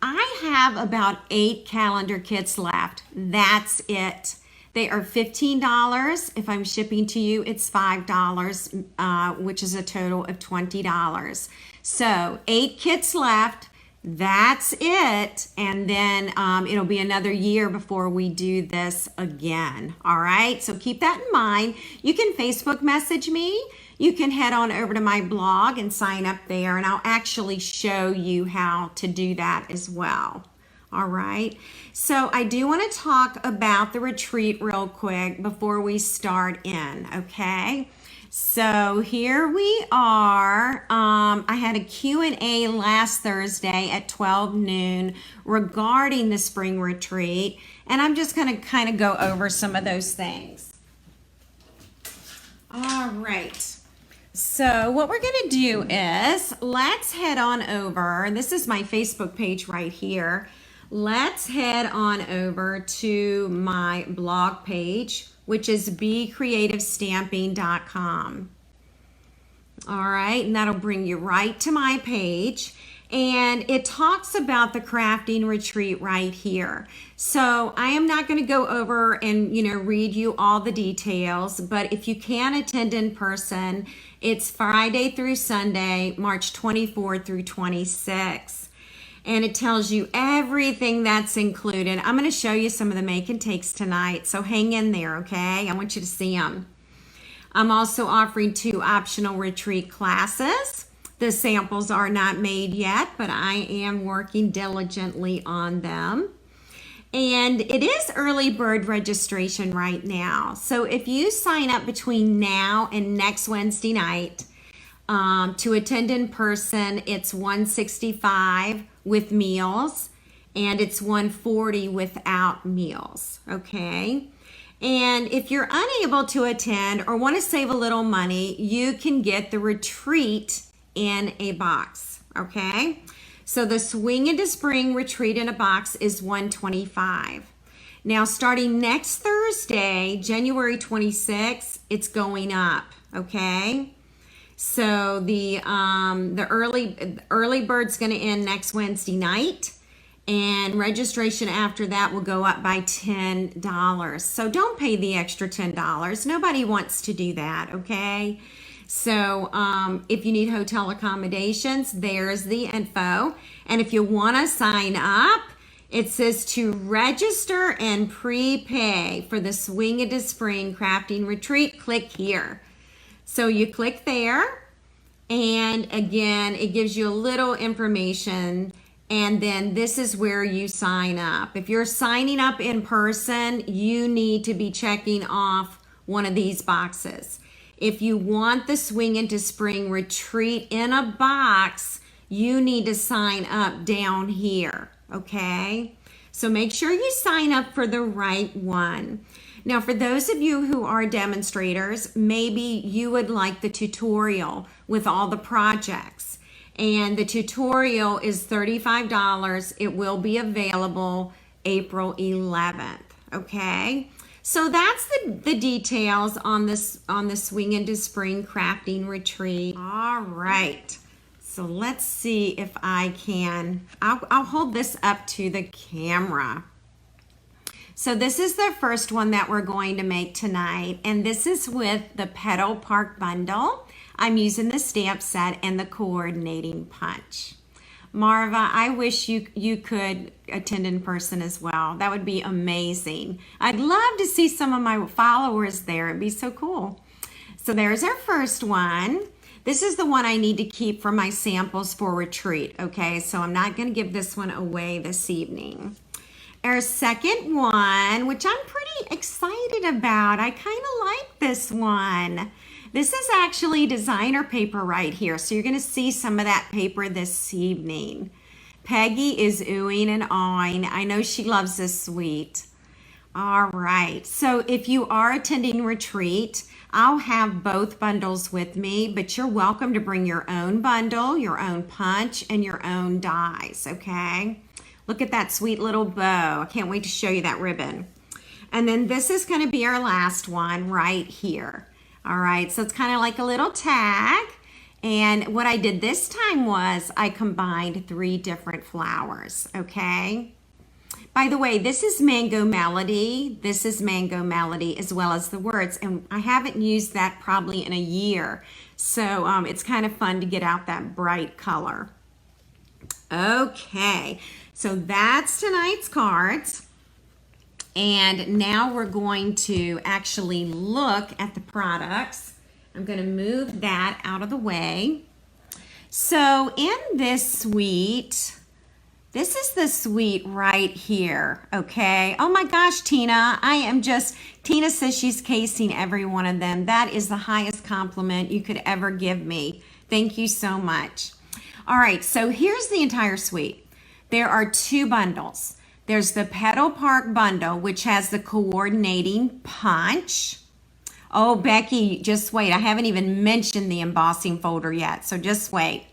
I have about 8 calendar kits left. That's it. They are $15. If I'm shipping to you, it's $5, which is a total of $20. So 8 kits left. That's it. And then it'll be another year before we do this again. All right. So keep that in mind. You can Facebook message me. You can head on over to my blog and sign up there, and I'll actually show you how to do that as well. All right. So I do want to talk about the retreat real quick before we start in. Okay. So here we are. I had a Q&A last Thursday at 12 noon regarding the spring retreat, and I'm just going to kind of go over some of those things. All right. So what we're going to do is let's head on over. This is my Facebook page right here. Let's head on over to my blog page, which is becreativestamping.com. All right, and that'll bring you right to my page. And it talks about the crafting retreat right here. So I am not going to go over and, read you all the details, but if you can attend in person, it's Friday through Sunday, March 24 through 26. And it tells you everything that's included. I'm going to show you some of the make and takes tonight, so hang in there, okay? I want you to see them. I'm also offering 2 optional retreat classes. The samples are not made yet, but I am working diligently on them. And it is early bird registration right now. So if you sign up between now and next Wednesday night to attend in person, it's $165 with meals, and it's $140 without meals, okay? And if you're unable to attend or want to save a little money, you can get the retreat in a box, okay? So the Swing into Spring retreat in a box is $125. Now starting next Thursday, January 26th, it's going up, okay? So the early bird's going to end next Wednesday night, and registration after that will go up by $10. So don't pay the extra $10. Nobody wants to do that, okay? So if you need hotel accommodations, there's the info. And if you want to sign up, it says to register and prepay for the Swing into Spring Crafting Retreat. Click here. So you click there, and again, it gives you a little information, and then this is where you sign up. If you're signing up in person, you need to be checking off one of these boxes. If you want the Swing into Spring retreat in a box, you need to sign up down here, okay? So make sure you sign up for the right one. Now, for those of you who are demonstrators, maybe you would like the tutorial with all the projects. And the tutorial is $35. It will be available April 11th, okay? So that's the details on the Swing into Spring Crafting Retreat. All right. So let's see if I can. I'll hold this up to the camera. So this is the first one that we're going to make tonight, and this is with the Petal Park bundle. I'm using the stamp set and the coordinating punch. Marva, I wish you could attend in person as well. That would be amazing. I'd love to see some of my followers there. It'd be so cool. So there's our first one. This is the one I need to keep for my samples for retreat, okay? So I'm not going to give this one away this evening. Our second one, which I'm pretty excited about. I kind of like this one. This is actually designer paper right here. So you're going to see some of that paper this evening. Peggy is oohing and awing. I know she loves this sweet. All right. So if you are attending retreat, I'll have both bundles with me, but you're welcome to bring your own bundle, your own punch, and your own dies, okay? Look at that sweet little bow. I can't wait to show you that ribbon. And then this is going to be our last one right here. All right, so it's kind of like a little tag. And what I did this time was I combined 3 different flowers, okay? By the way, this is Mango Melody. This is Mango Melody as well as the words. And I haven't used that probably in a year. So it's kind of fun to get out that bright color. Okay, so that's tonight's cards. And now we're going to actually look at the products. I'm going to move that out of the way. So in this suite, this is the suite right here, okay? Oh my gosh, Tina, Tina says she's casing every one of them. That is the highest compliment you could ever give me. Thank you so much. All right, so here's the entire suite. There are 2 bundles. There's the Petal Park bundle, which has the coordinating punch. Oh, Becky, just wait. I haven't even mentioned the embossing folder yet, so just wait.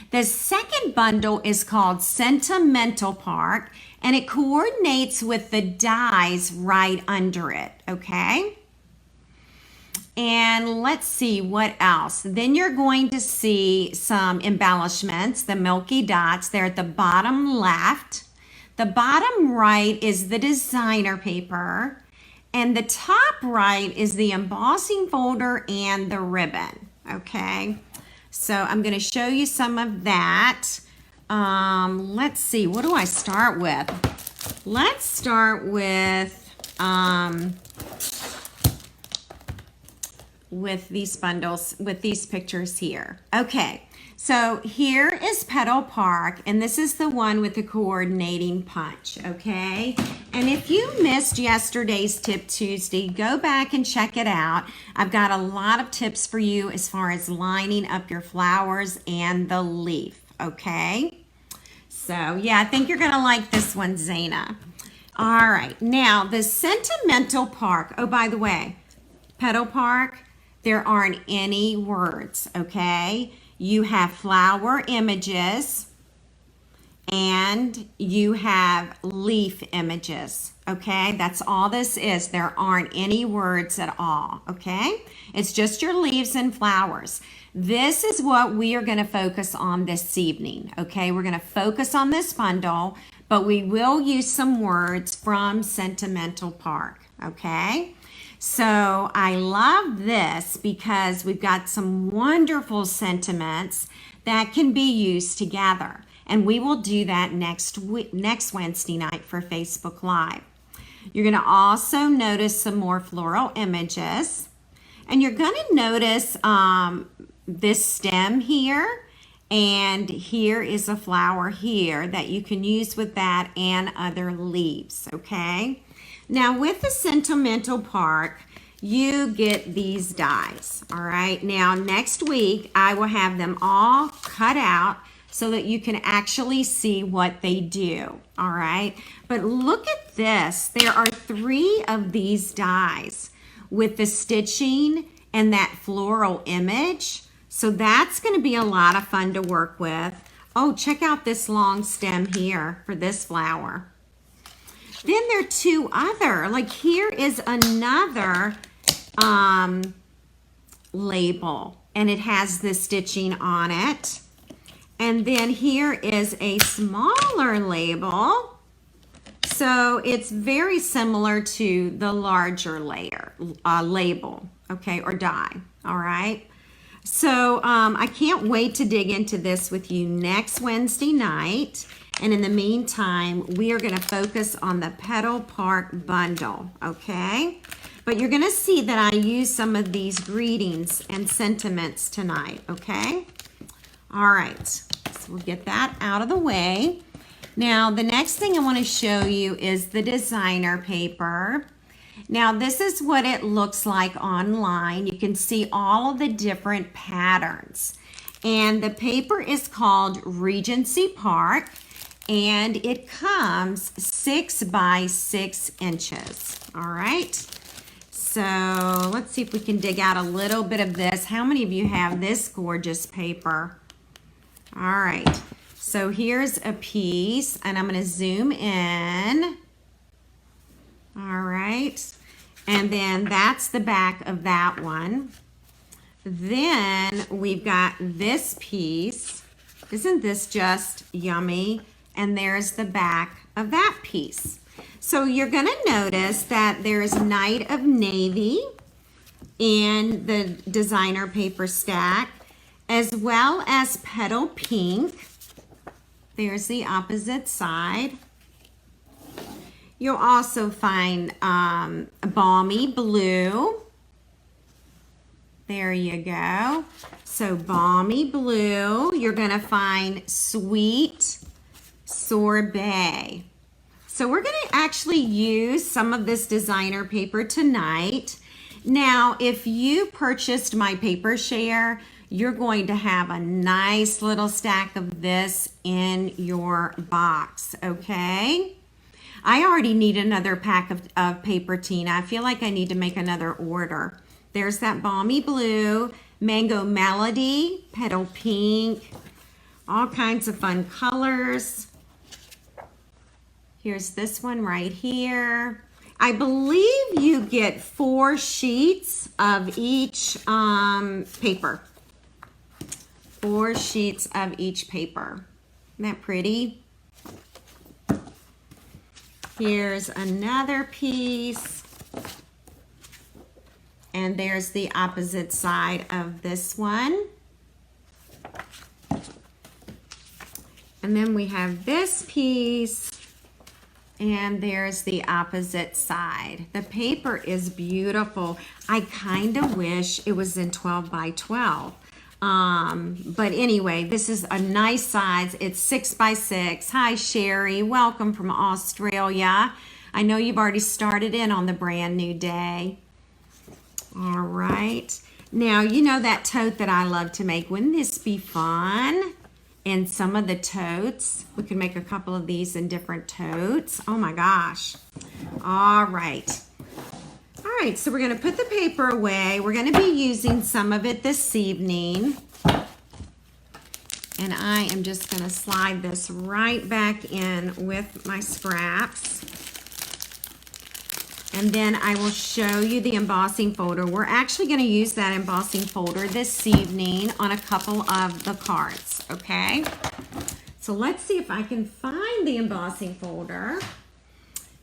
The second bundle is called Sentimental Park, and it coordinates with the dies right under it, okay? And let's see what else. Then you're going to see some embellishments, the milky dots. They're at the bottom left. The bottom right is the designer paper. And the top right is the embossing folder and the ribbon, okay? So I'm going to show you some of that. Let's see, what do I start with? Let's start with these bundles, with these pictures here. Okay, so here is Petal Park, and this is the one with the coordinating punch, okay? And if you missed yesterday's Tip Tuesday, go back and check it out. I've got a lot of tips for you as far as lining up your flowers and the leaf, okay? So yeah, I think you're gonna like this one, Zaina. All right, now the Sentimental Park. Oh, by the way, Petal Park, there aren't any words, okay? You have flower images and you have leaf images, okay? That's all this is. There aren't any words at all, okay? It's just your leaves and flowers. This is what we are going to focus on this evening, okay? We're going to focus on this bundle, but we will use some words from Sentimental Park, okay? So I love this because we've got some wonderful sentiments that can be used together. And we will do that next Wednesday night for Facebook Live. You're going to also notice some more floral images. And you're going to notice this stem here. And here is a flower here that you can use with that and other leaves, okay? Now with the Sentimental Park, you get these dies, all right? Now next week, I will have them all cut out so that you can actually see what they do, all right? But look at this. There are 3 of these dies with the stitching and that floral image. So that's gonna be a lot of fun to work with. Oh, check out this long stem here for this flower. Then there are 2 other, like here is another label, and it has the stitching on it. And then here is a smaller label. So it's very similar to the larger label, okay, or die, all right? So I can't wait to dig into this with you next Wednesday night. And in the meantime, we are going to focus on the Petal Park bundle, okay? But you're going to see that I use some of these greetings and sentiments tonight, okay? All right, so we'll get that out of the way. Now, the next thing I want to show you is the designer paper. Now, this is what it looks like online. You can see all of the different patterns. And the paper is called Regency Park. And it comes 6 by 6 inches, all right? So let's see if we can dig out a little bit of this. How many of you have this gorgeous paper? All right, so here's a piece, and I'm gonna zoom in. All right, and then that's the back of that one. Then we've got this piece. Isn't this just yummy? And there's the back of that piece. So you're going to notice that there's Night of Navy in the designer paper stack, as well as Petal Pink. There's the opposite side. You'll also find Balmy Blue. There you go. So Balmy Blue. You're going to find Sweet Sorbet. So we're going to actually use some of this designer paper tonight. Now, if you purchased my paper share, you're going to have a nice little stack of this in your box, okay? I already need another pack of paper, Tina. I feel like I need to make another order. There's that Balmy Blue, Mango Melody, Petal Pink, all kinds of fun colors. Here's this one right here. I believe you get 4 sheets of each paper. 4 sheets of each paper. Isn't that pretty? Here's another piece. And there's the opposite side of this one. And then we have this piece. And there's the opposite side. The paper is beautiful. I kind of wish it was in 12 by 12. But anyway, this is a nice size. It's 6 by 6. Hi, Sherry. Welcome from Australia. I know you've already started in on the brand new day. All right. Now, you know that tote that I love to make. Wouldn't this be fun? And some of the totes, we could make a couple of these in different totes. Oh my gosh. All right. All right, so we're going to put the paper away. We're going to be using some of it this evening. And I am just going to slide this right back in with my scraps. And then I will show you the embossing folder. We're actually going to use that embossing folder this evening on a couple of the cards, okay? So let's see if I can find the embossing folder.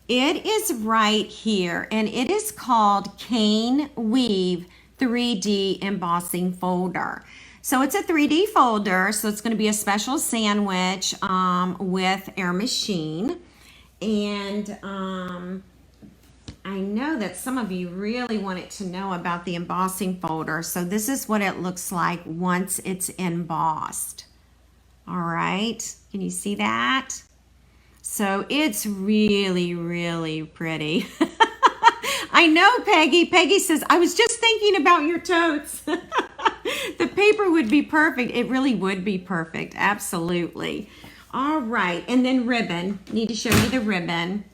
It is right here, and it is called Cane Weave 3D Embossing Folder. So it's a 3D folder, so it's going to be a special sandwich with Air Machine. And I know that some of you really wanted to know about the embossing folder. So this is what it looks like once it's embossed. All right, can you see that? So it's really, really pretty. I know, Peggy. Peggy says, I was just thinking about your totes. The paper would be perfect. It really would be perfect. Absolutely. All right, and then ribbon. Need to show you the ribbon.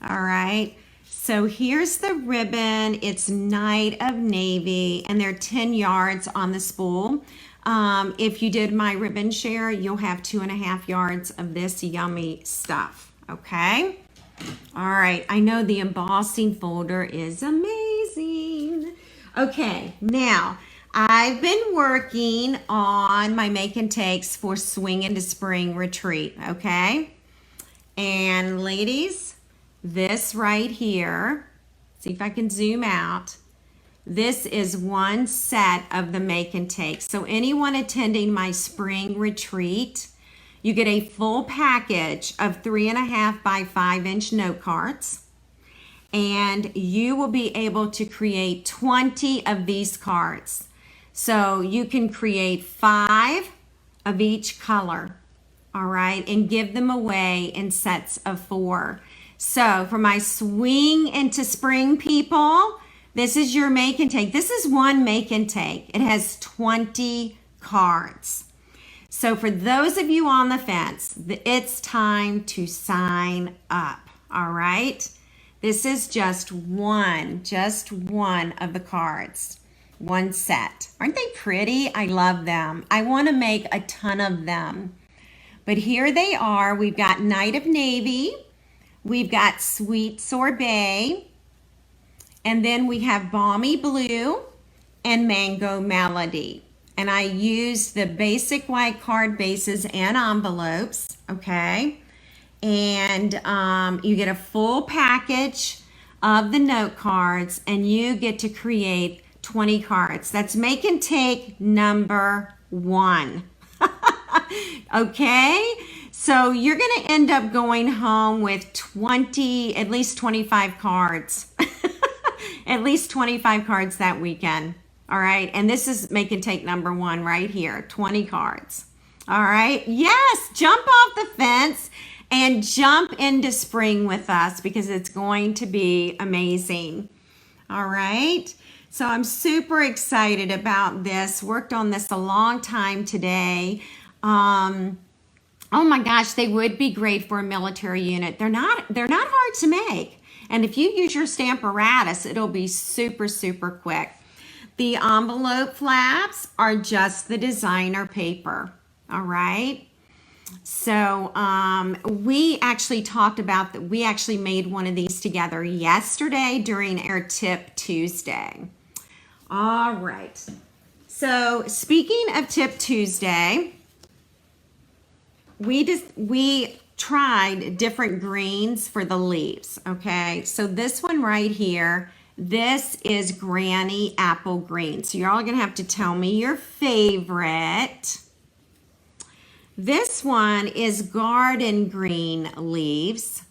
All right. So here's the ribbon. It's Night of Navy, and they're 10 yards on the spool. If you did my ribbon share, you'll have 2.5 yards of this yummy stuff, okay? All right, I know the embossing folder is amazing. Okay, now I've been working on my make and takes for Swing into Spring Retreat, okay? And ladies, this right here, see if I can zoom out. This is one set of the make and take. So anyone attending my spring retreat, you get a full package of 3.5 by 5-inch note cards. And you will be able to create 20 of these cards. So you can create 5 of each color, all right, and give them away in sets of 4. So for my Swing into Spring people, this is your make and take. This is one make and take. It has 20 cards. So for those of you on the fence, it's time to sign up, all right? This is just one of the cards, one set. Aren't they pretty? I love them. I want to make a ton of them. But here they are. We've got Night of Navy. We've got Sweet Sorbet. And then we have Balmy Blue, and Mango Melody. And I used the basic white card bases and envelopes, okay? And you get a full package of the note cards, and you get to create 20 cards. That's make and take number 1. Okay, so you're going to end up going home with at least 25 cards. At least 25 cards that weekend. All right, and this is make and take number 1 right here, 20 cards. All right, yes, jump off the fence and jump into spring with us because it's going to be amazing. All right, so I'm super excited about this. Worked on this a long time today. Oh my gosh, they would be great for a military unit. They're not hard to make. And if you use your Stamparatus, it'll be super, super quick. The envelope flaps are just the designer paper, all right? So we actually talked about that. We actually made one of these together yesterday during our Tip Tuesday. All right. So speaking of Tip Tuesday, we tried different greens for the leaves, okay? So this one right here, this is Granny Apple Green. So you're all gonna have to tell me your favorite. This one is Garden Green leaves.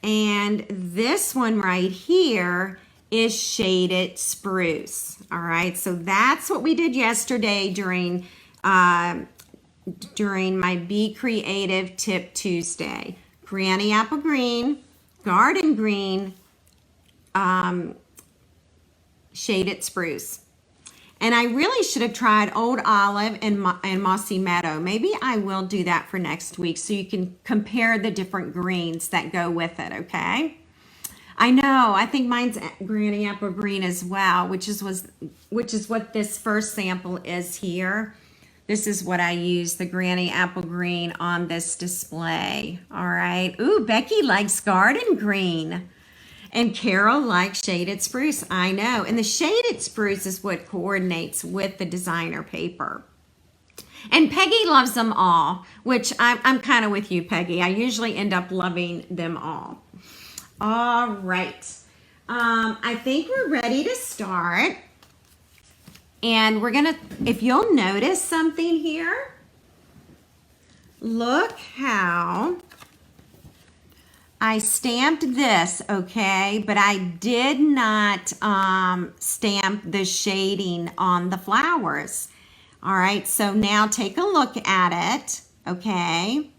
And this one right here is Shaded Spruce. All right, so that's what we did yesterday during my Be Creative Tip Tuesday. Granny Apple Green, Garden Green, Shaded Spruce. And I really should have tried Old Olive and Mossy Meadow. Maybe I will do that for next week so you can compare the different greens that go with it, okay? I know, I think mine's Granny Apple Green as well, which is what this first sample is here. This is what I use, the Granny Apple Green on this display. All right. Ooh, Becky likes Garden Green. And Carol likes Shaded Spruce. I know. And the Shaded Spruce is what coordinates with the designer paper. And Peggy loves them all, which I'm kind of with you, Peggy. I usually end up loving them all. All right. I think we're ready to start. And we're gonna, if you'll notice something here, look how I stamped this, okay? But I did not stamp the shading on the flowers. All right, so now take a look at it, okay?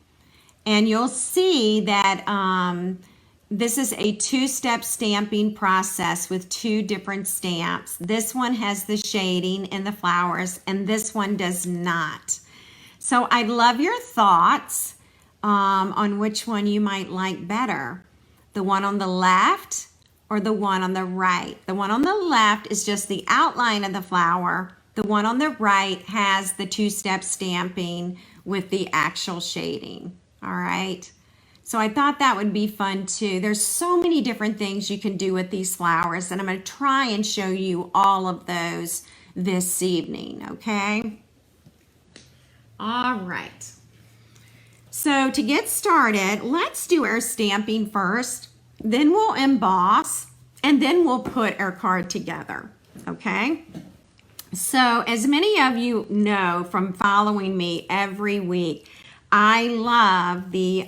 And you'll see that this is a two-step stamping process with 2 different stamps. This one has the shading in the flowers and this one does not. So I'd love your thoughts on which one you might like better. The one on the left or the one on the right. The one on the left is just the outline of the flower. The one on the right has the 2-step stamping with the actual shading. All right. So I thought that would be fun too. There's so many different things you can do with these flowers, and I'm going to try and show you all of those this evening, okay? All right. So to get started, let's do our stamping first, then we'll emboss, and then we'll put our card together, okay? So as many of you know from following me every week, I love the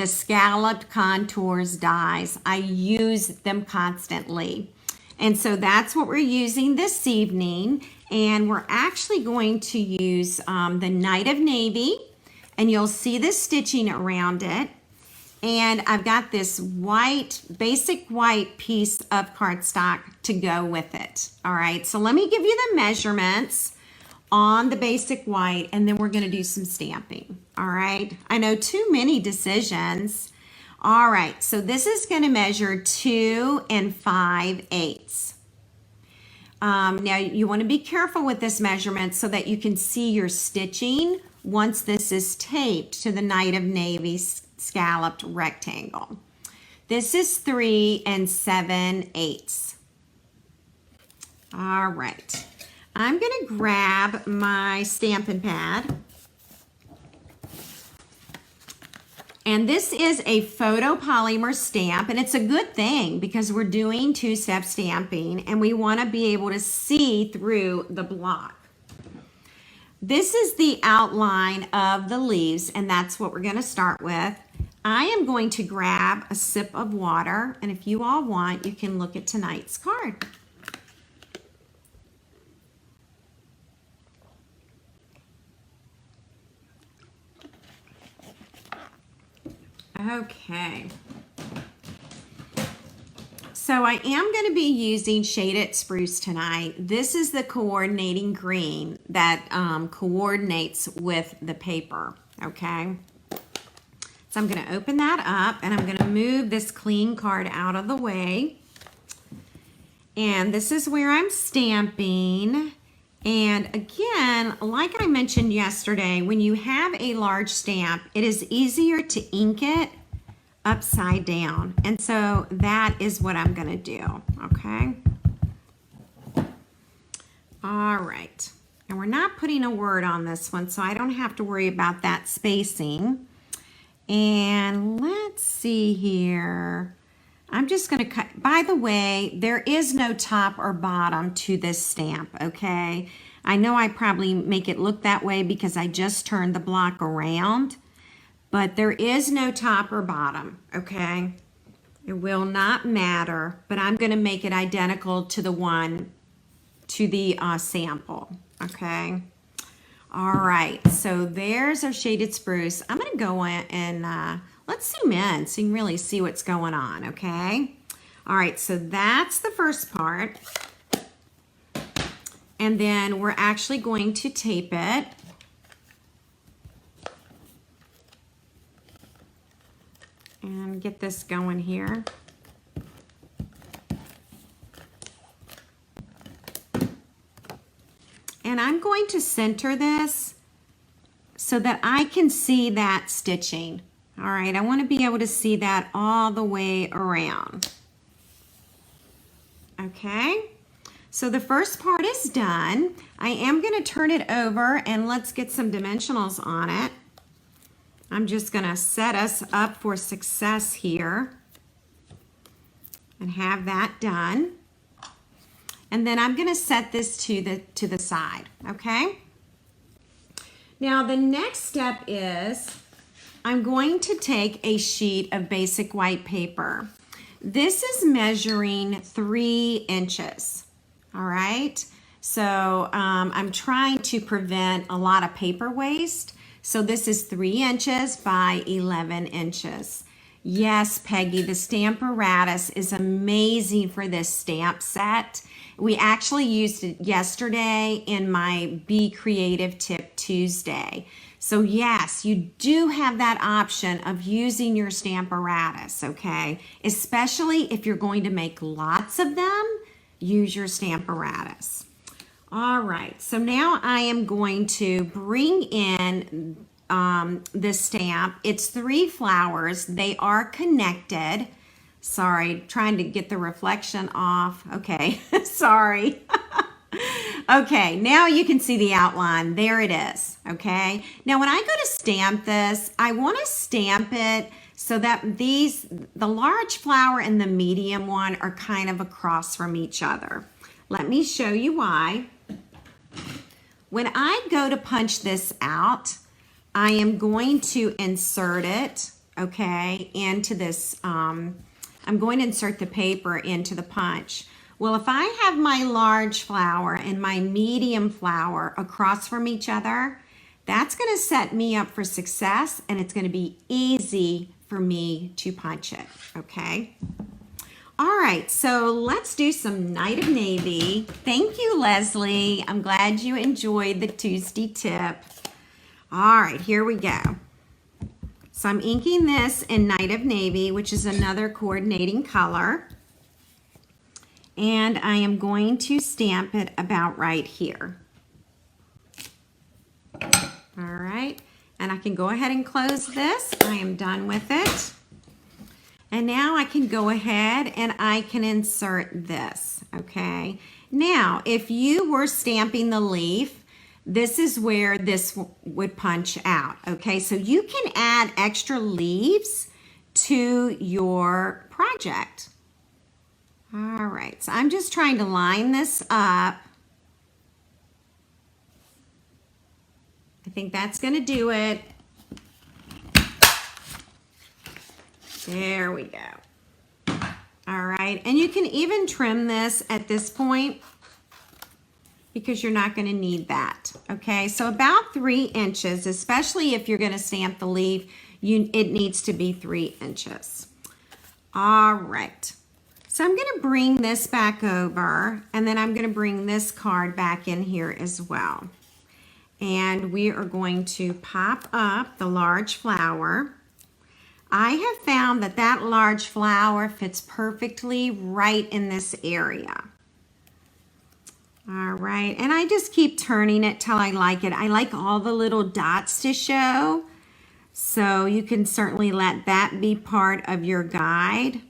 scalloped contours dies. I use them constantly. And so that's what we're using this evening. And we're actually going to use the Night of Navy. And you'll see the stitching around it. And I've got this white, basic white piece of cardstock to go with it. All right, so let me give you the measurements on the basic white, and then we're going to do some stamping. All right, I know too many decisions. All right, so this is going to measure 2 5/8. Now you want to be careful with this measurement so that you can see your stitching once this is taped to the Night of Navy scalloped rectangle. This is 3 7/8. All right. I'm going to grab my Stampin' pad. And this is a photopolymer stamp, and it's a good thing because we're doing two-step stamping and we want to be able to see through the block. This is the outline of the leaves, and that's what we're going to start with. I am going to grab a sip of water, and if you all want, you can look at tonight's card. Okay. So I am going to be using Shaded Spruce tonight. This is the coordinating green that coordinates with the paper, okay? So I'm going to open that up and I'm going to move this clean card out of the way. And this is where I'm stamping. And again, like I mentioned yesterday, when you have a large stamp, it is easier to ink it upside down. And so that is what I'm going to do, okay? All right. And we're not putting a word on this one, so I don't have to worry about that spacing. And let's see here. I'm just going to cut. By the way, there is no top or bottom to this stamp, okay? I know I probably make it look that way because I just turned the block around, but there is no top or bottom, okay? It will not matter, but I'm going to make it identical to the one, to the sample, okay? All right, so there's our Shaded Spruce. I'm going to go in and let's zoom in so you can really see what's going on, okay? All right, so that's the first part. And then we're actually going to tape it. And get this going here. And I'm going to center this so that I can see that stitching. All right, I want to be able to see that all the way around. Okay, so the first part is done. I am going to turn it over and let's get some dimensionals on it. I'm just going to set us up for success here and have that done. And then I'm going to set this to the side, okay? Now the next step is I'm going to take a sheet of basic white paper. This is measuring 3 inches, all right? So I'm trying to prevent a lot of paper waste. So this is 3 inches by 11 inches. Yes, Peggy, the Stamparatus is amazing for this stamp set. We actually used it yesterday in my Be Creative Tip Tuesday. So yes, you do have that option of using your Stamparatus, okay? Especially if you're going to make lots of them, use your Stamparatus. All right, so now I am going to bring in this stamp. It's 3 flowers. They are connected. Sorry, trying to get the reflection off. Okay, sorry. Okay, now you can see the outline. There it is, okay? Now when I go to stamp this, I want to stamp it so that the large flower and the medium one are kind of across from each other. Let me show you why. When I go to punch this out, I am going to insert it, okay, into this, I'm going to insert the paper into the punch. Well, if I have my large flower and my medium flower across from each other, that's going to set me up for success and it's going to be easy for me to punch it, okay? All right, so let's do some Night of Navy. Thank you, Leslie. I'm glad you enjoyed the Tuesday tip. All right, here we go. So I'm inking this in Night of Navy, which is another coordinating color. And I am going to stamp it about right here. All right, and I can go ahead and close this. I am done with it. And now I can go ahead and I can insert this, okay? Now, if you were stamping the leaf, this is where this would punch out, okay? So you can add extra leaves to your project. All right, so I'm just trying to line this up. I think that's gonna do it. There we go. All right, and you can even trim this at this point because you're not gonna need that, okay? So about 3 inches, especially if you're gonna stamp the leaf, it needs to be 3 inches. All right, so I'm gonna bring this back over, and then I'm gonna bring this card back in here as well. And we are going to pop up the large flower. I have found that that large flower fits perfectly right in this area. All right, and I just keep turning it till I like it. I like all the little dots to show, so you can certainly let that be part of your guide.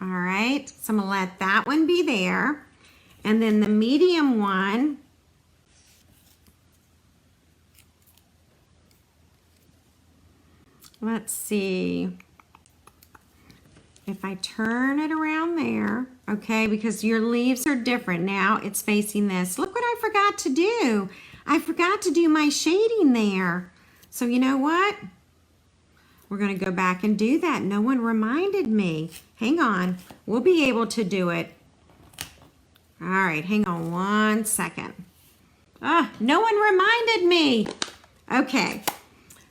All right, so I'm gonna let that one be there. And then the medium one, let's see if I turn it around there, okay, because your leaves are different. Now it's facing this. Look what I forgot to do. I forgot to do my shading there. So you know what? We're gonna go back and do that. No one reminded me. Hang on, we'll be able to do it. All right, hang on 1 second. No one reminded me. Okay.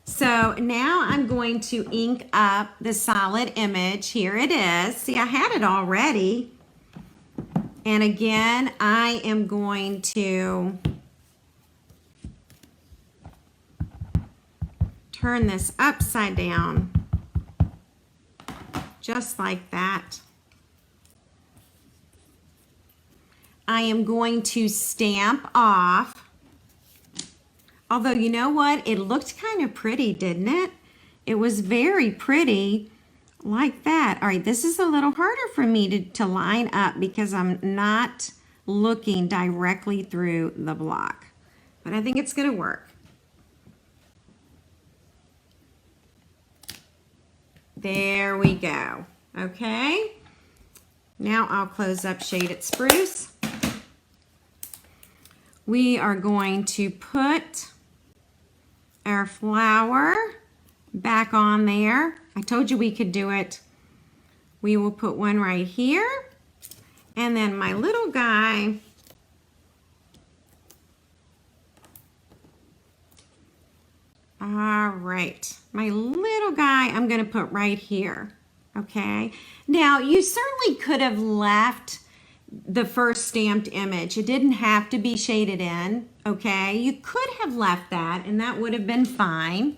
So now I'm going to ink up the solid image. Here it is. See, I had it already. And again, I am going to turn this upside down, just like that. I am going to stamp off. Although, you know what? It looked kind of pretty, didn't it? It was very pretty like that. All right, this is a little harder for me to line up because I'm not looking directly through the block. But I think it's gonna work. There we go, okay? Now I'll close up Shaded Spruce. We are going to put our flower back on there. I told you we could do it. We will put one right here. And then my little guy, all right, my little guy I'm gonna put right here, okay? Now, you certainly could have left the first stamped image. It didn't have to be shaded in, okay? You could have left that and that would have been fine.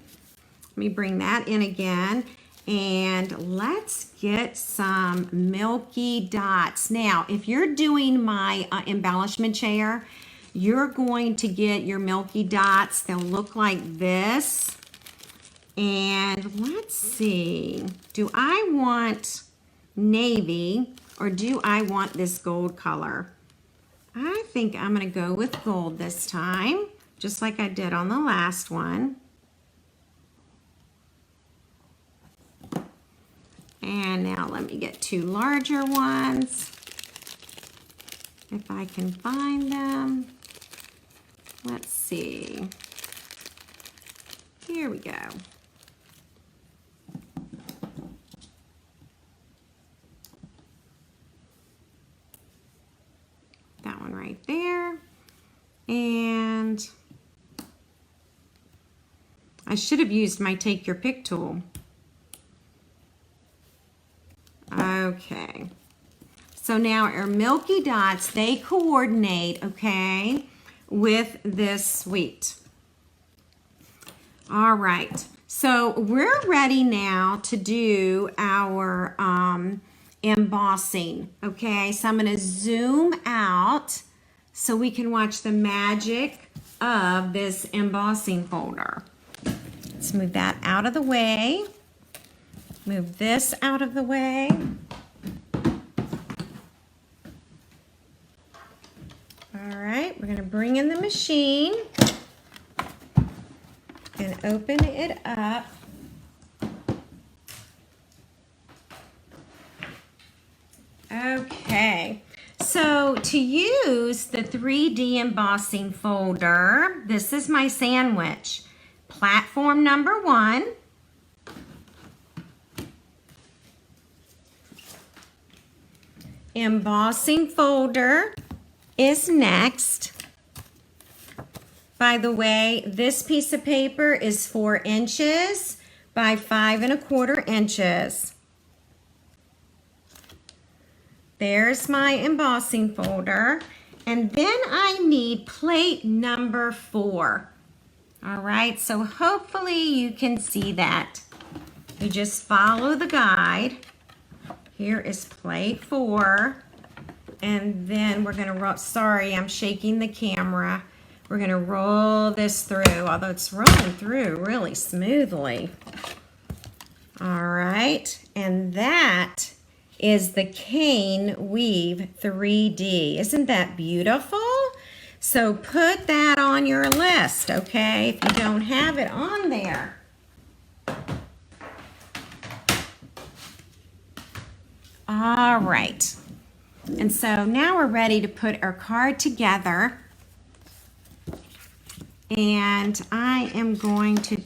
Let me bring that in again and let's get some milky dots. Now, if you're doing my embellishment chair, you're going to get your milky dots. They'll look like this. And let's see, do I want navy or do I want this gold color? I think I'm gonna go with gold this time, just like I did on the last one. And now let me get 2 larger ones, if I can find them. Let's see, here we go. That one right there. And I should have used my Take Your Pick tool. Okay. So now our milky dots, they coordinate, okay, with this sweet. All right. So we're ready now to do our embossing, okay? So I'm going to zoom out so we can watch the magic of this embossing folder. Let's move that out of the way. Move this out of the way. All right, we're going to bring in the machine and open it up. Okay, so to use the 3D embossing folder, this is my sandwich. Platform number 1. Embossing folder is next. By the way, this piece of paper is 4 inches by 5 1/4 inches. There's my embossing folder. And then I need plate number 4. All right, so hopefully you can see that. You just follow the guide. Here is plate 4. And then we're gonna sorry, I'm shaking the camera. We're gonna roll this through, although it's rolling through really smoothly. All right, and that is the Cane Weave 3D. Isn't that beautiful? So put that on your list, okay, if you don't have it on there. All right, and so now we're ready to put our card together. And I am going to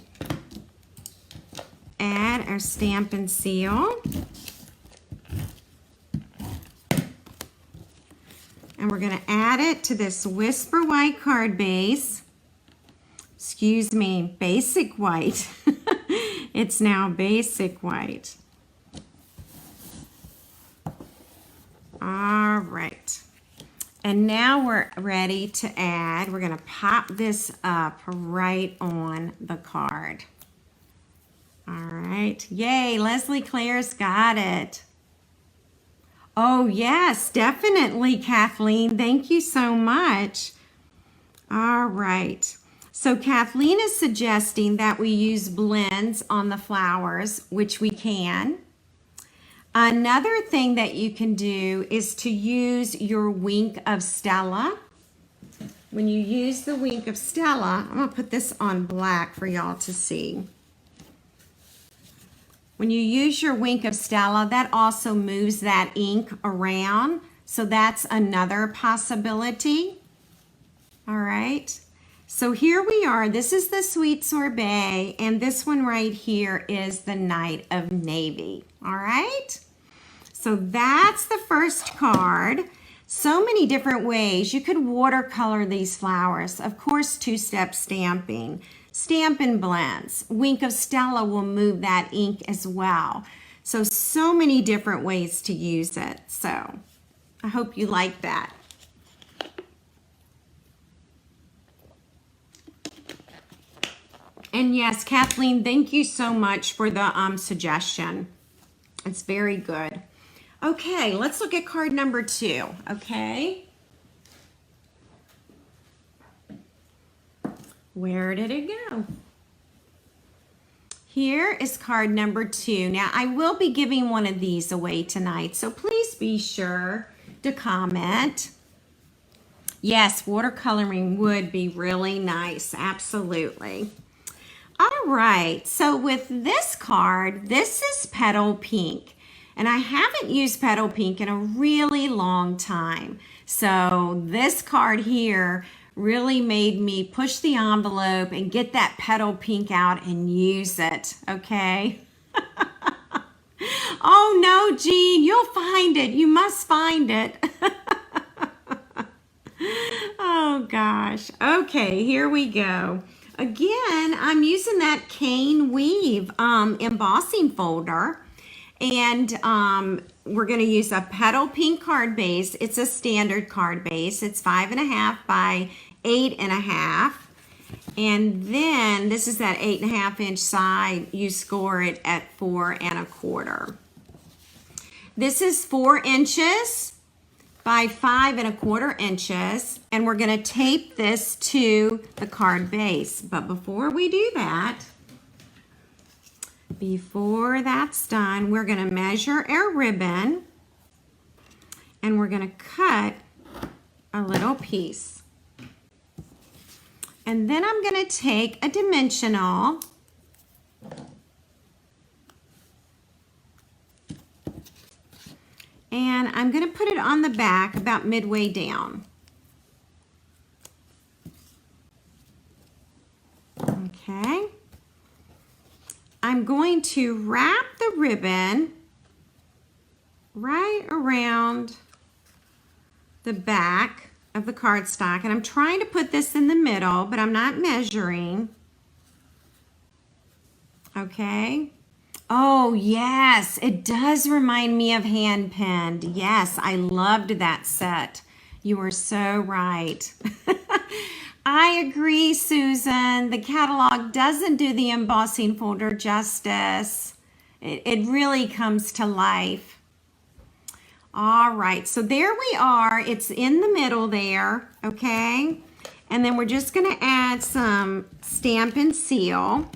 add our Stampin' seal. And we're going to add it to this Whisper White card base. Excuse me, basic white. It's now basic white. All right. And now we're ready to add, we're going to pop this up right on the card. All right. Yay, Leslie Claire's got it. Oh, yes, definitely, Kathleen. Thank you so much. All right. So Kathleen is suggesting that we use blends on the flowers, which we can. Another thing that you can do is to use your Wink of Stella. When you use the Wink of Stella, I'm going to put this on black for y'all to see. When you use your Wink of Stella, that also moves that ink around. So that's another possibility. All right. So here we are. This is the Sweet Sorbet, and this one right here is the Night of Navy. All right. So that's the first card. So many different ways. You could watercolor these flowers. Of course, two-step stamping. Stampin' blends. Wink of Stella will move that ink as well. So many different ways to use it. So I hope you like that. And yes, Kathleen, thank you so much for the suggestion. It's very good. Okay, let's look at card number 2, okay? Where did it go? Here is card number 2. Now, I will be giving one of these away tonight, so please be sure to comment. Yes, watercoloring would be really nice, absolutely. All right, so with this card, this is Petal Pink. And I haven't used Petal Pink in a really long time. So this card here really made me push the envelope and get that Petal Pink out and use it, okay? Oh no, Jean, you'll find it. You must find it. Oh gosh. Okay, here we go. Again, I'm using that Cane Weave embossing folder. And we're going to use a Petal Pink card base. It's a standard card base. It's 5 1/2 by 8 1/2. And then this is that 8 1/2 inch side. You score it at 4 1/4. This is 4 inches by 5 1/4 inches. And we're going to tape this to the card base. But before we do that, Before that's done, we're going to measure our ribbon and we're going to cut a little piece. And then I'm going to take a dimensional and I'm going to put it on the back about midway down. Okay. I'm going to wrap the ribbon right around the back of the cardstock, and I'm trying to put this in the middle, but I'm not measuring. Okay. Oh yes, it does remind me of hand pinned. Yes, I loved that set. You were so right. I agree, Susan. The catalog doesn't do the embossing folder justice. It really comes to life. All right, so there we are. It's in the middle there, okay? And then we're just gonna add some Stampin' Seal.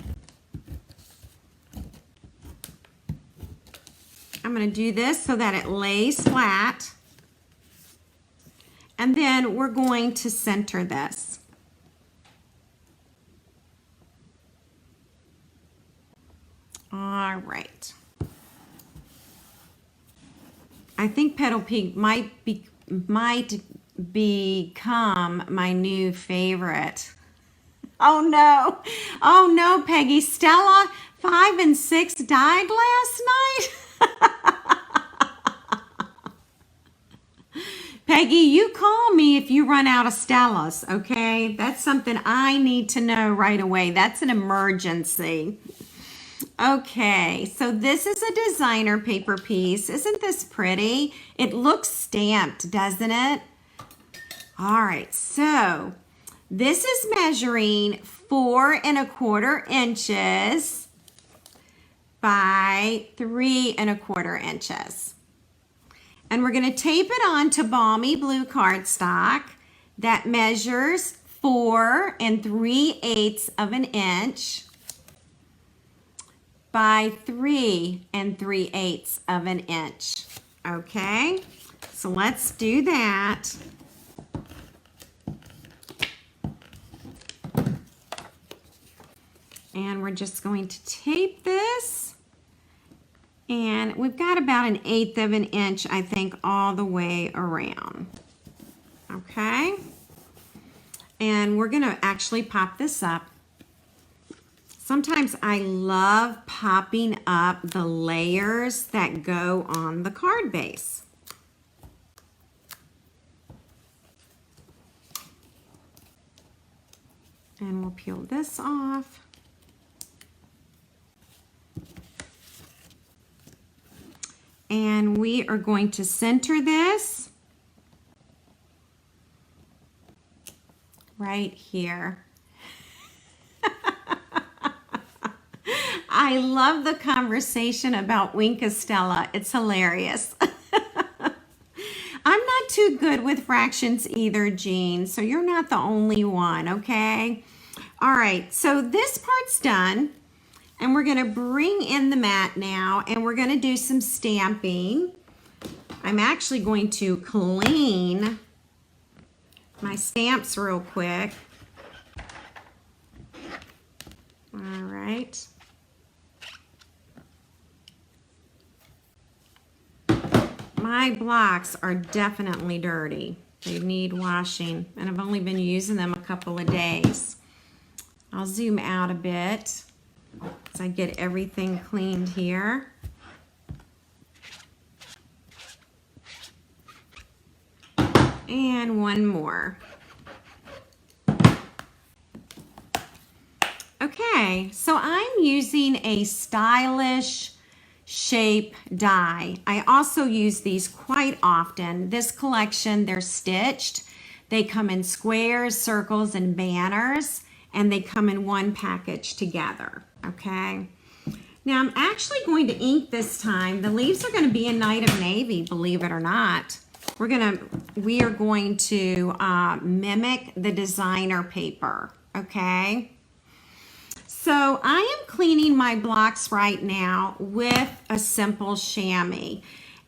I'm gonna do this so that it lays flat. And then we're going to center this. All right. I think Petal Pig might become my new favorite. Oh no, Peggy. Stella 5 and 6 died last night. Peggy, you call me if you run out of Stellas, okay? That's something I need to know right away. That's an emergency. Okay, so this is a designer paper piece. Isn't this pretty? It looks stamped, doesn't it? All right, so this is measuring 4 1/4 inches by 3 1/4 inches. And we're gonna tape it on to balmy blue cardstock that measures 4 3/8 of an inch by 3 3/8 of an inch. Okay, so let's do that. And we're just going to tape this. And we've got about 1/8 of an inch, I think, all the way around. Okay, and we're gonna actually pop this up. Sometimes I love popping up the layers that go on the card base. And we'll peel this off. And we are going to center this right here. I love the conversation about Winka Stella. It's hilarious. I'm not too good with fractions either, Jean, so you're not the only one, okay? All right, so this part's done, and we're gonna bring in the mat now, and we're gonna do some stamping. I'm actually going to clean my stamps real quick. All right. My blocks are definitely dirty. They need washing, and I've only been using them a couple of days. I'll zoom out a bit as I get everything cleaned here. And one more. Okay, so I'm using a stylish shape die. I also use these quite often. This collection, they're stitched. They come in squares, circles, and banners, and they come in one package together, okay? Now I'm actually going to ink this time. The leaves are gonna be a Night of Navy, believe it or not. We are going to mimic the designer paper, okay? So I am cleaning my blocks right now with a simple chamois.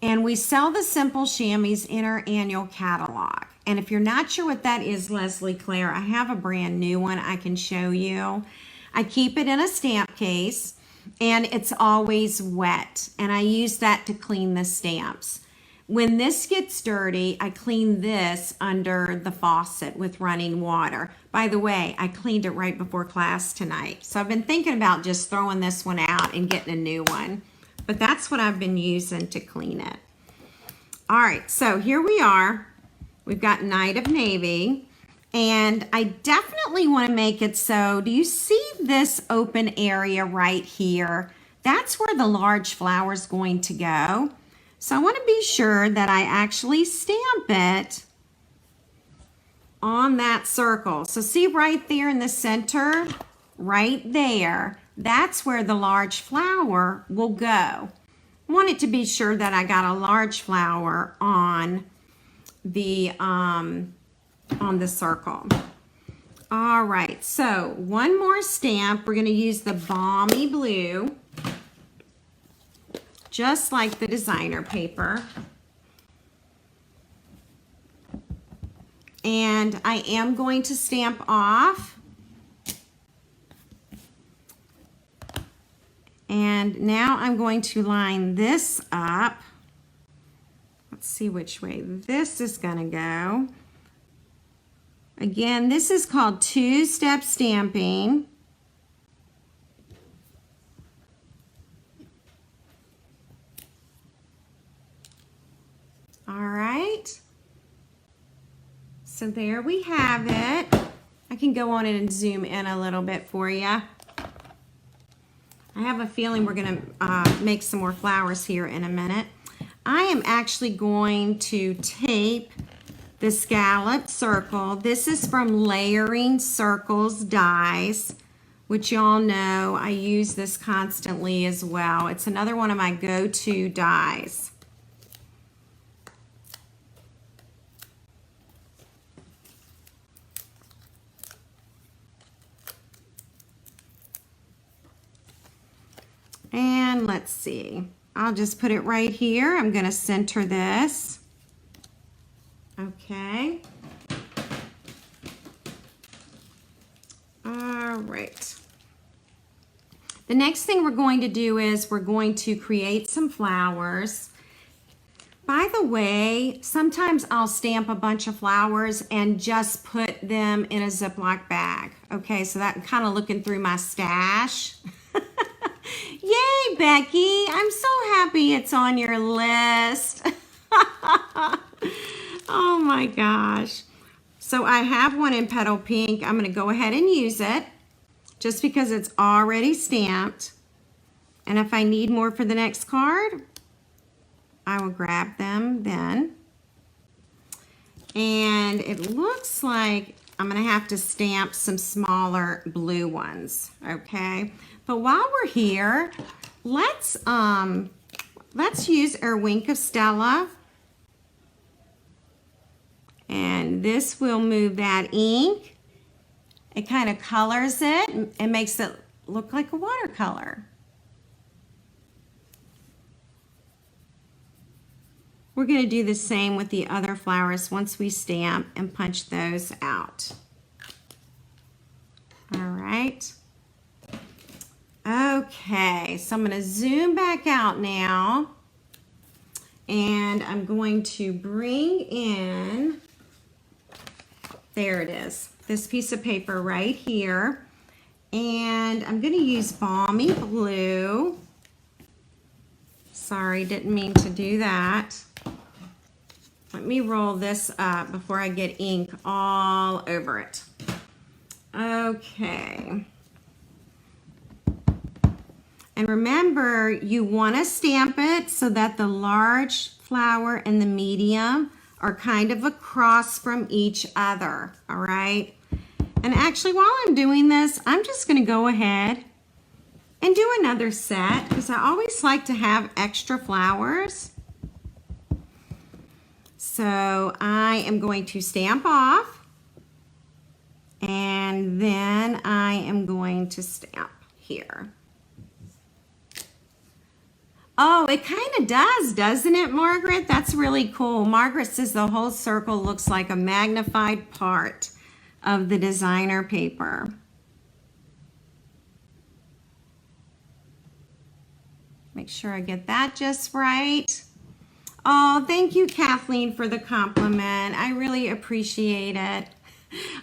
And we sell the simple chamois in our annual catalog. And if you're not sure what that is, Leslie Claire, I have a brand new one I can show you. I keep it in a stamp case and it's always wet. And I use that to clean the stamps. When this gets dirty, I clean this under the faucet with running water. By the way, I cleaned it right before class tonight. So I've been thinking about just throwing this one out and getting a new one. But that's what I've been using to clean it. All right, so here we are. We've got Night of Navy. And I definitely want to make it so, do you see this open area right here? That's where the large flower is going to go. So I want to be sure that I actually stamp it on that circle. So see right there in the center, right there, that's where the large flower will go. I want it to be sure that I got a large flower on the circle. All right, so one more stamp. We're going to use the Balmy Blue, just like the designer paper. And I am going to stamp off. And now I'm going to line this up. Let's see which way this is going to go. Again, this is called two-step stamping. All right. So there we have it. I can go on and zoom in a little bit for you. I have a feeling we're going to make some more flowers here in a minute. I am actually going to tape the scalloped circle. This is from Layering Circles Dies, which y'all know I use this constantly as well. It's another one of my go-to dies. And let's see, I'll just put it right here. I'm going to center this. Okay. All right. The next thing we're going to do is we're going to create some flowers. By the way, sometimes I'll stamp a bunch of flowers and just put them in a Ziploc bag. Okay, so that kind of looking through my stash. Yay, Becky. I'm so happy it's on your list. Oh my gosh. So I have one in Petal Pink. I'm going to go ahead and use it just because it's already stamped. And if I need more for the next card, I will grab them then. And it looks like I'm going to have to stamp some smaller blue ones, okay? But while we're here, let's use our Wink of Stella. And this will move that ink. It kind of colors it and makes it look like a watercolor. We're going to do the same with the other flowers once we stamp and punch those out. All right. Okay, so I'm going to zoom back out now. And I'm going to bring in, there it is, this piece of paper right here. And I'm going to use Balmy Blue. Sorry, didn't mean to do that. Let me roll this up before I get ink all over it. Okay. And remember, you want to stamp it so that the large flower and the medium are kind of across from each other, all right? And actually, while I'm doing this, I'm just going to go ahead and do another set because I always like to have extra flowers. So I am going to stamp off and then I am going to stamp. here. Oh, it kind of does, doesn't it, Margaret? That's really cool. Margaret says the whole circle looks like a magnified part of the designer paper. Make sure I get that just right. Oh, thank you, Kathleen, for the compliment. I really appreciate it.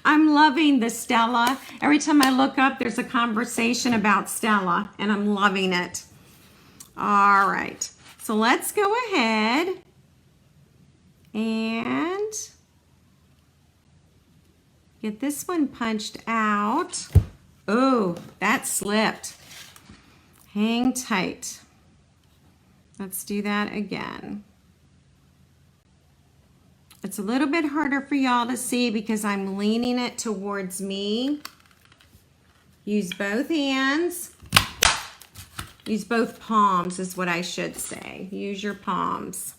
I'm loving the Stella. Every time I look up, there's a conversation about Stella, and I'm loving it. All right, so let's go ahead and get this one punched out. Oh, that slipped. Hang tight. Let's do that again. It's a little bit harder for y'all to see because I'm leaning it towards me. Use both hands. Use both palms is what I should say. Use your palms.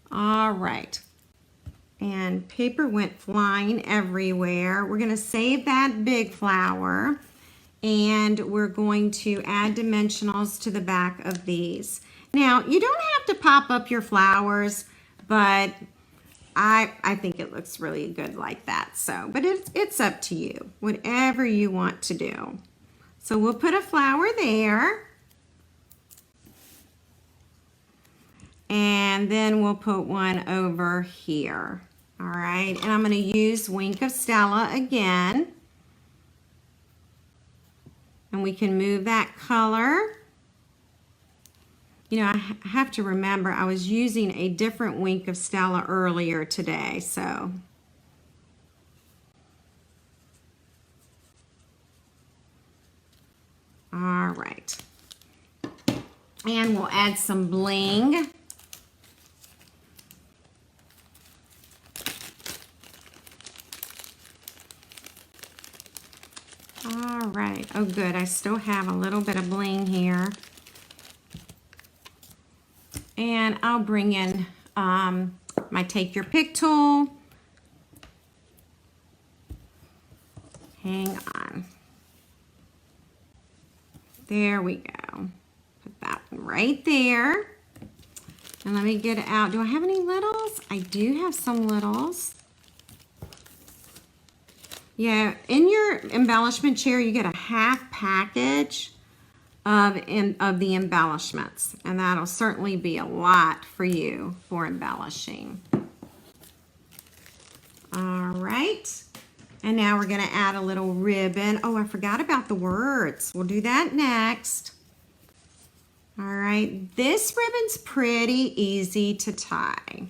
All right. And paper went flying everywhere. We're going to save that big flower. And we're going to add dimensionals to the back of these. Now, you don't have to pop up your flowers, but I think it looks really good like that. So, but it's up to you, whatever you want to do. So we'll put a flower there. And then we'll put one over here. All right, and I'm going to use Wink of Stella again. And we can move that color. You know, I have to remember I was using a different Wink of Stella earlier today, so. All right. And we'll add some bling. All right. Oh, good. I still have a little bit of bling here. And I'll bring in my Take Your Pick tool. Hang on. There we go. Put that one right there. And let me get it out. Do I have any littles? I do have some littles. Yeah, in your embellishment chair, you get a half package of the embellishments, and that'll certainly be a lot for you for embellishing. All right, and now we're going to add a little ribbon. Oh, I forgot about the words. We'll do that next. All right, this ribbon's pretty easy to tie.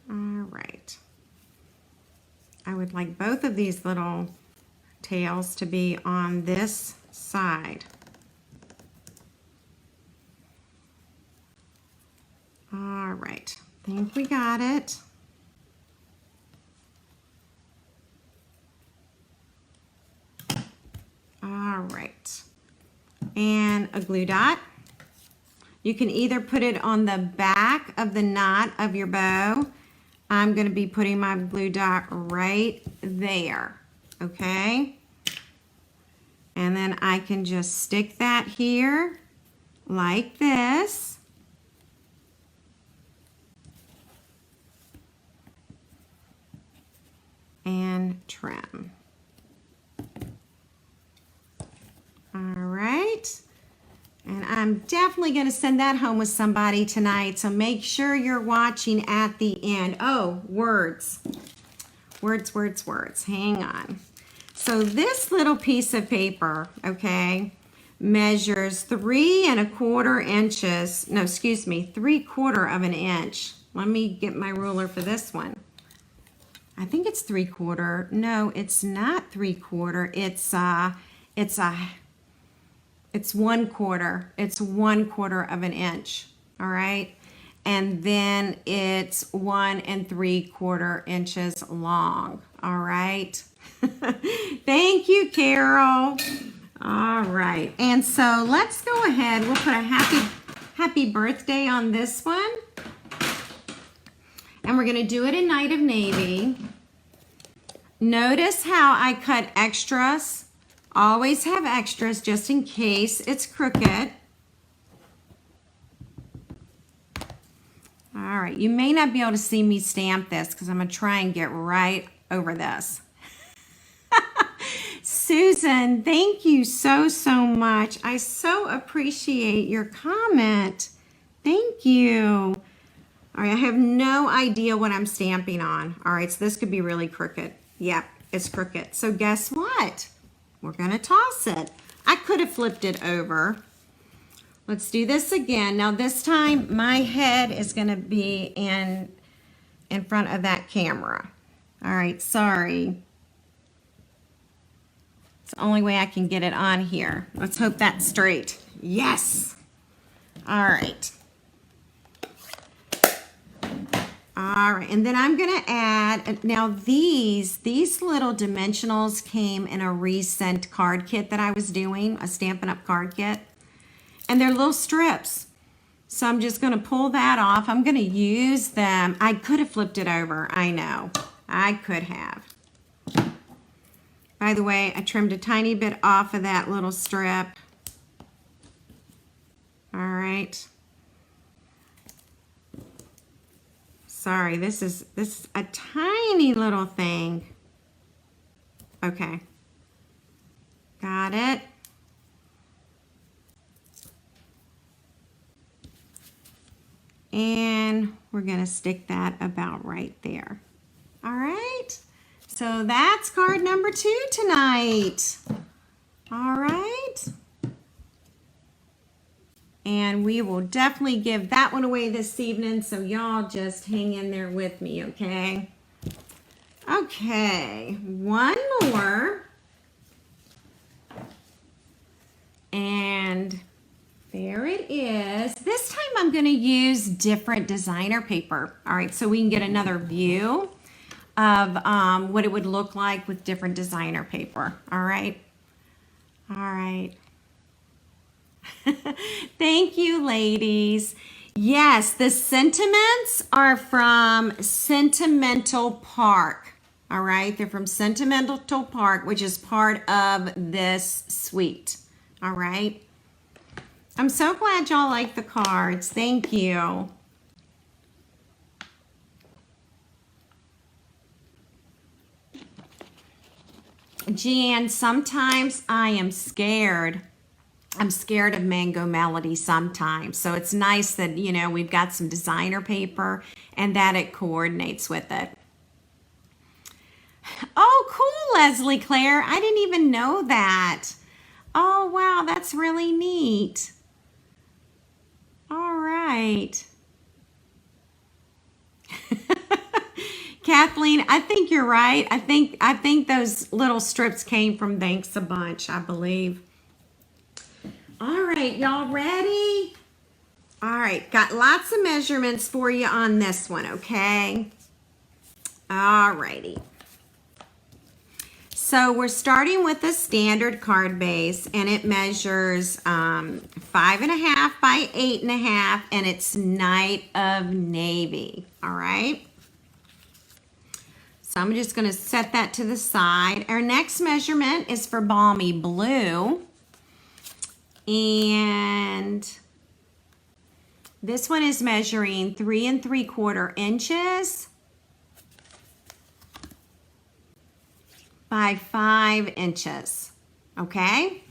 All right. I would like both of these little tails to be on this side. All right. Think we got it. All right. And a glue dot. You can either put it on the back of the knot of your bow. I'm going to be putting my glue dot right there, okay? And then I can just stick that here like this. And trim. All right. And I'm definitely going to send that home with somebody tonight, so make sure you're watching at the end. Oh, words. Words, words, words. Hang on. So this little piece of paper, okay, measures 3 1/4 inches. No, excuse me, 3/4 of an inch. Let me get my ruler for this one. I think it's 3/4. No, it's not 3/4. It's 1/4. It's 1/4 of an inch. All right. And then it's 1 3/4 inches long. All right. Thank you, Carol. All right, and so let's go ahead. We'll put a happy birthday on this one. And we're gonna do it in Night of Navy. Notice how I cut extras. Always have extras just in case it's crooked. All right, you may not be able to see me stamp this because I'm gonna try and get right over this. Susan, thank you so much. I so appreciate your comment. Thank you. All right, I have no idea what I'm stamping on. All right, so this could be really crooked. Yep, it's crooked. So guess what? We're gonna toss it. I could have flipped it over. Let's do this again. Now this time my head is gonna be in front of that camera. All right, sorry. It's the only way I can get it on here. Let's hope that's straight. Yes. All right. All right, and then I'm gonna add, now these little dimensionals came in a recent card kit that I was doing, a Stampin' Up! Card kit. And they're little strips. So I'm just gonna pull that off. I'm gonna use them. I could have flipped it over, I know. I could have. By the way, I trimmed a tiny bit off of that little strip. All right. Sorry, this is a tiny little thing. Okay. Got it. And we're gonna stick that about right there. All right. So that's card number 2 tonight. All right. And we will definitely give that one away this evening, so y'all just hang in there with me, okay? Okay, one more. And there it is. This time I'm gonna use different designer paper. All right, so we can get another view of what it would look like with different designer paper, all right? All right. Thank you, ladies. Yes, the sentiments are from Sentimental Park. All right, they're from Sentimental Park, which is part of this suite. All right. I'm so glad y'all like the cards. Thank you. Jan, sometimes I am scared. I'm scared of Mango Melody sometimes. So it's nice that, you know, we've got some designer paper and that it coordinates with it. Oh, cool, Leslie Claire. I didn't even know that. Oh, wow, that's really neat. All right. Kathleen, I think you're right. I think those little strips came from Thanks a Bunch, I believe. All right, y'all ready? All right, got lots of measurements for you on this one, okay? All righty. So we're starting with a standard card base, and it measures 5.5 by 8.5, and it's Night of Navy, all right? So I'm just gonna set that to the side. Our next measurement is for Balmy Blue. And this one is measuring 3 3/4 inches by 5 inches, okay?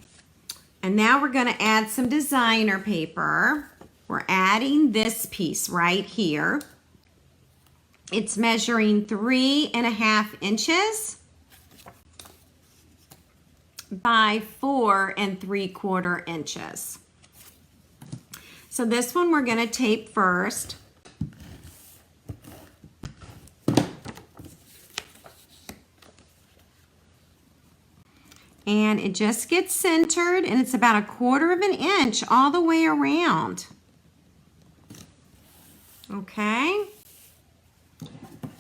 And now we're gonna add some designer paper. We're adding this piece right here. It's measuring 3.5 inches by 4 3/4 inches. So this one we're going to tape first. And it just gets centered, and it's about 1/4 inch all the way around. Okay.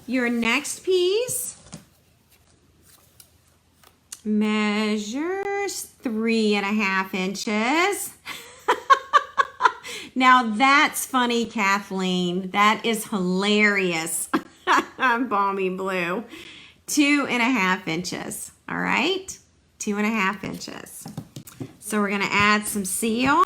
Your next piece, measures 3.5 inches. Now that's funny, Kathleen. That is hilarious. Balmy blue. 2.5 inches. All right, 2.5 inches. So we're gonna add some seal.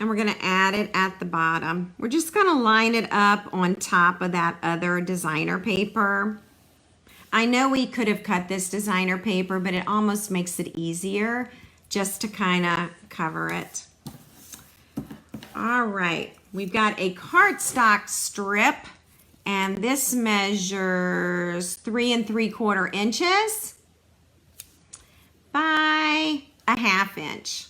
And we're gonna add it at the bottom. We're just gonna line it up on top of that other designer paper. I know we could have cut this designer paper, but it almost makes it easier just to kind of cover it. All right, we've got a cardstock strip, and this measures 3 3/4 inches by 1/2 inch.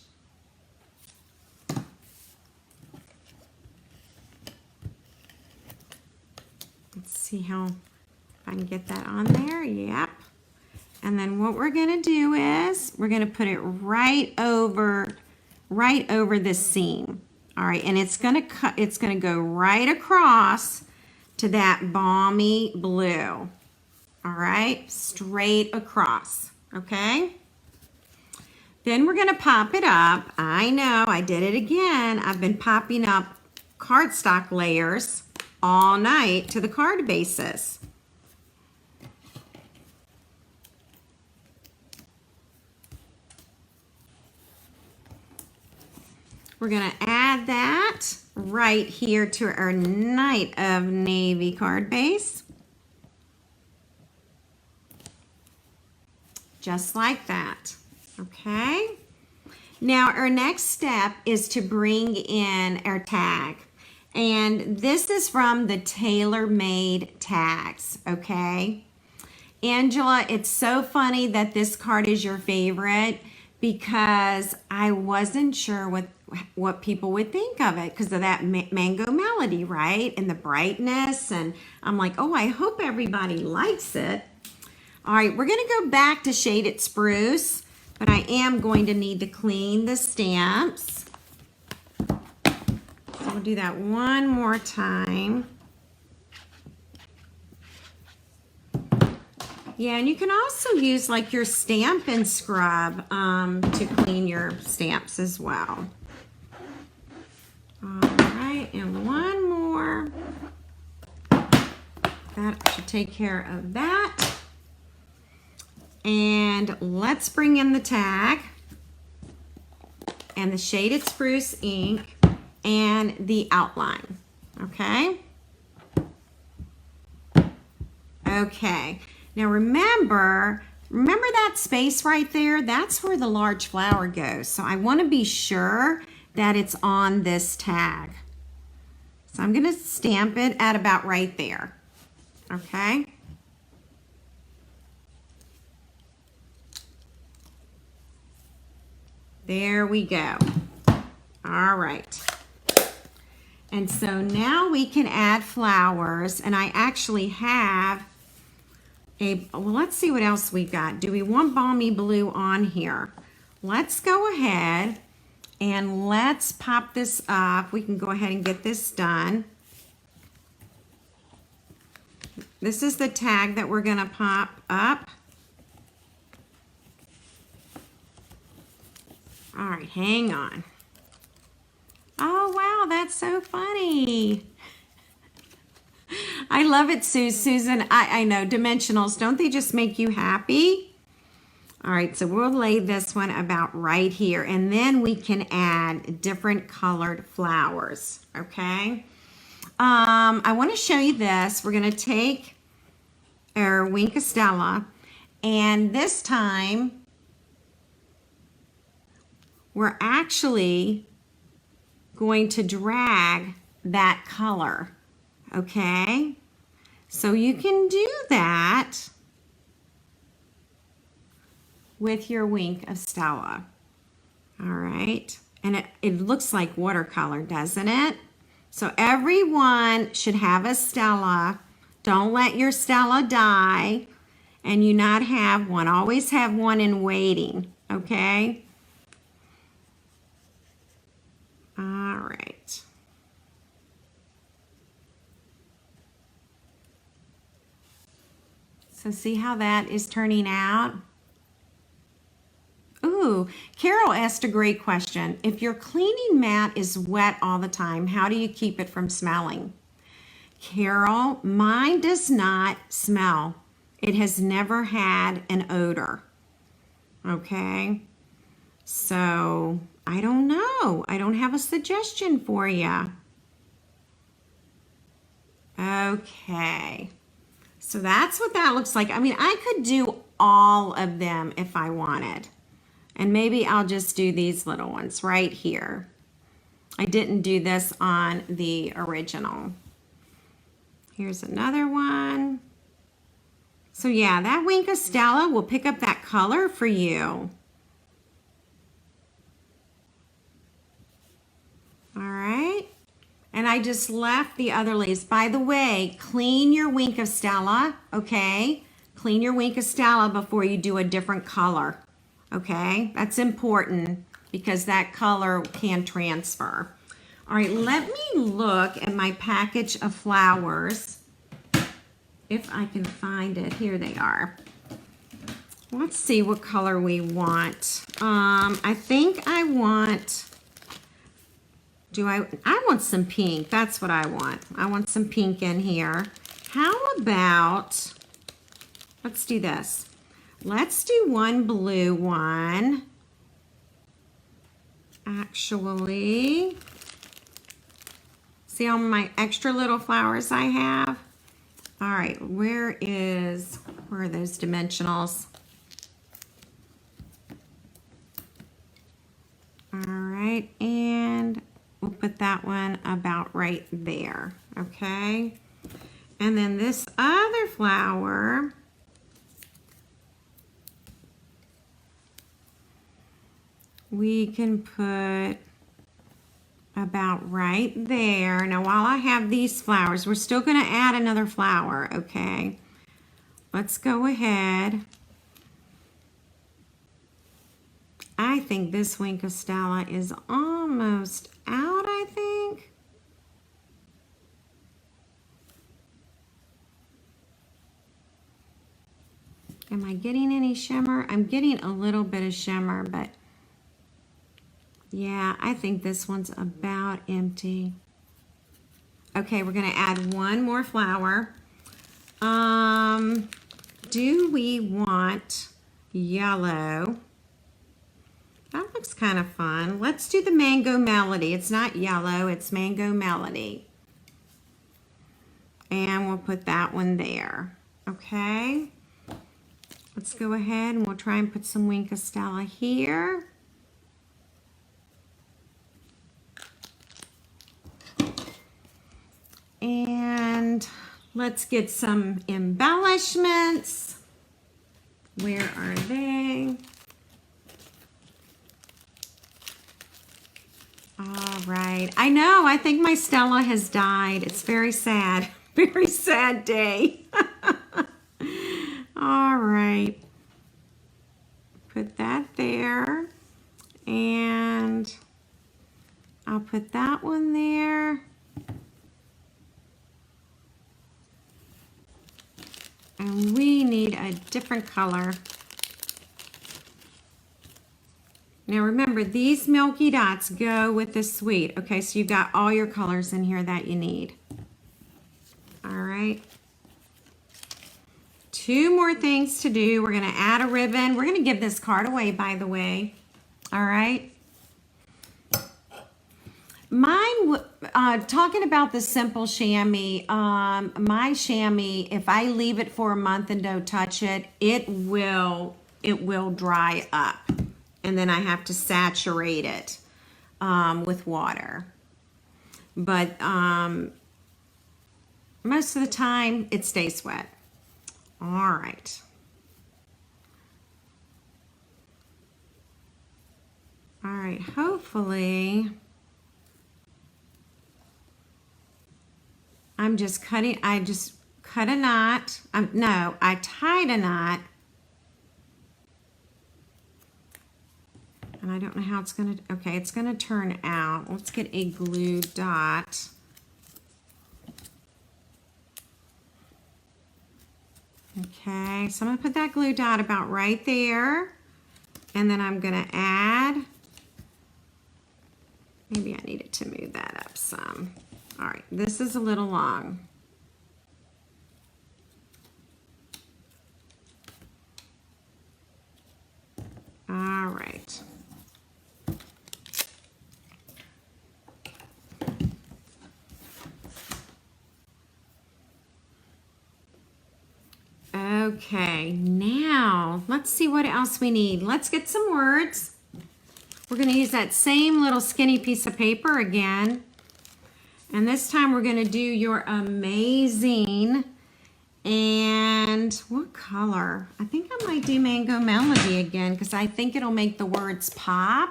Let's see how if I can get that on there. Yep. And then what we're gonna do is we're gonna put it right over this seam. All right, and it's gonna go right across to that balmy blue. All right, straight across. Okay. Then we're gonna pop it up. I know, I did it again. I've been popping up cardstock layers all night to the card bases. We're gonna add that right here to our Night of Navy card base. Just like that, okay? Now our next step is to bring in our tag. And this is from the tailor-made tags, okay? Angela, it's so funny that this card is your favorite because I wasn't sure what people would think of it because of that mango melody, right? And the brightness. And I'm like, oh, I hope everybody likes it. All right, we're gonna go back to Shaded Spruce, but I am going to need to clean the stamps. So we'll do that one more time. Yeah, and you can also use like your Stampin' scrub to clean your stamps as well. All right, and one more. That should take care of that. And let's bring in the tag and the Shaded Spruce ink and the outline, okay? Okay. Now remember that space right there? That's where the large flower goes. So I want to be sure that it's on this tag. So I'm going to stamp it at about right there. Okay? There we go. All right. And so now we can add flowers, and I actually have well, let's see what else we've got. Do we want balmy blue on here? Let's go ahead and let's pop this up. We can go ahead and get this done. This is the tag that we're gonna pop up. All right, hang on. Oh, wow, that's so funny. I love it, Susan. I know, dimensionals, don't they just make you happy? All right, so we'll lay this one about right here, and then we can add different colored flowers, okay? I want to show you this. We're going to take our Wink of Stella, and this time we're actually going to drag that color. Okay, so you can do that with your Wink of Stella. All right, and it looks like watercolor, doesn't it? So everyone should have a Stella. Don't let your Stella die and you not have one. Always have one in waiting, okay? All right. So see how that is turning out? Ooh, Carol asked a great question. If your cleaning mat is wet all the time, how do you keep it from smelling? Carol, mine does not smell. It has never had an odor. Okay, so I don't know. I don't have a suggestion for you. Okay, so that's what that looks like. I mean, I could do all of them if I wanted. And maybe I'll just do these little ones right here. I didn't do this on the original. Here's another one. So yeah, that Wink of Stella will pick up that color for you. All right. And I just left the other leaves. By the way, clean your Wink of Stella, okay? Clean your Wink of Stella before you do a different color, okay? That's important because that color can transfer. All right, let me look at my package of flowers. If I can find it, here they are. Let's see what color we want. I think I want, I want some pink. That's what I want. I want some pink in here. How about, let's do this. Let's do one blue one. Actually, see all my extra little flowers I have? All right, where are those dimensionals? All right, and we'll put that one about right there, okay? And then this other flower, we can put about right there. Now, while I have these flowers, we're still going to add another flower, okay? Let's go ahead. I think this Wink of Stella is almost out, I think. Am I getting any shimmer? I'm getting a little bit of shimmer, but yeah, I think this one's about empty. Okay, we're gonna add one more flower. Do we want yellow? That looks kind of fun. Let's do the Mango Melody. It's not yellow, it's Mango Melody. And we'll put that one there, okay? Let's go ahead and we'll try and put some Wink of Stella here. And let's get some embellishments. Where are they? All right. I know, I think my Stella has died. It's very sad. Very sad day. All right. Put that there. And I'll put that one there. And we need a different color. Now remember, these milky dots go with the sweet. Okay, so you've got all your colors in here that you need. All right. Two more things to do. We're gonna add a ribbon. We're gonna give this card away, by the way. All right. Mine, talking about the simple chamois, my chamois, if I leave it for a month and don't touch it, it will dry up. And then I have to saturate it with water. But most of the time, it stays wet. All right. All right, hopefully, I'm just cutting, I just cut a knot. No, I tied a knot. And I don't know how it's gonna, okay, it's gonna turn out. Let's get a glue dot. Okay, so I'm gonna put that glue dot about right there. And then I'm gonna add, maybe I needed to move that up some. All right, this is a little long. All right. Okay, now let's see what else we need. Let's get some words. We're going to use that same little skinny piece of paper again. And this time we're going to do your amazing. And what color? I think I might do Mango Melody again because I think it'll make the words pop.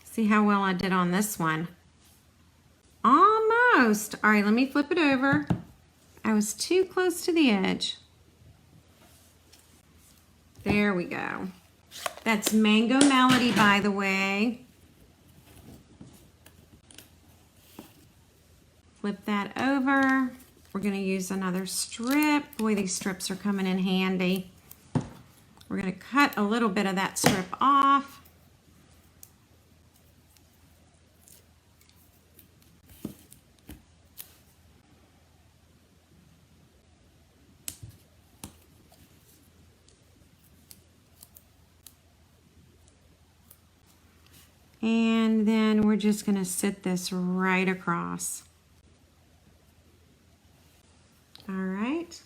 See how well I did on this one. Almost. All right, let me flip it over. I was too close to the edge. There we go. That's Mango Melody, by the way. Flip that over. We're going to use another strip. Boy, these strips are coming in handy. We're going to cut a little bit of that strip off. And then we're just going to sit this right across. All right.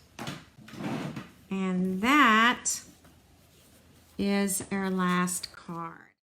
And that is our last card.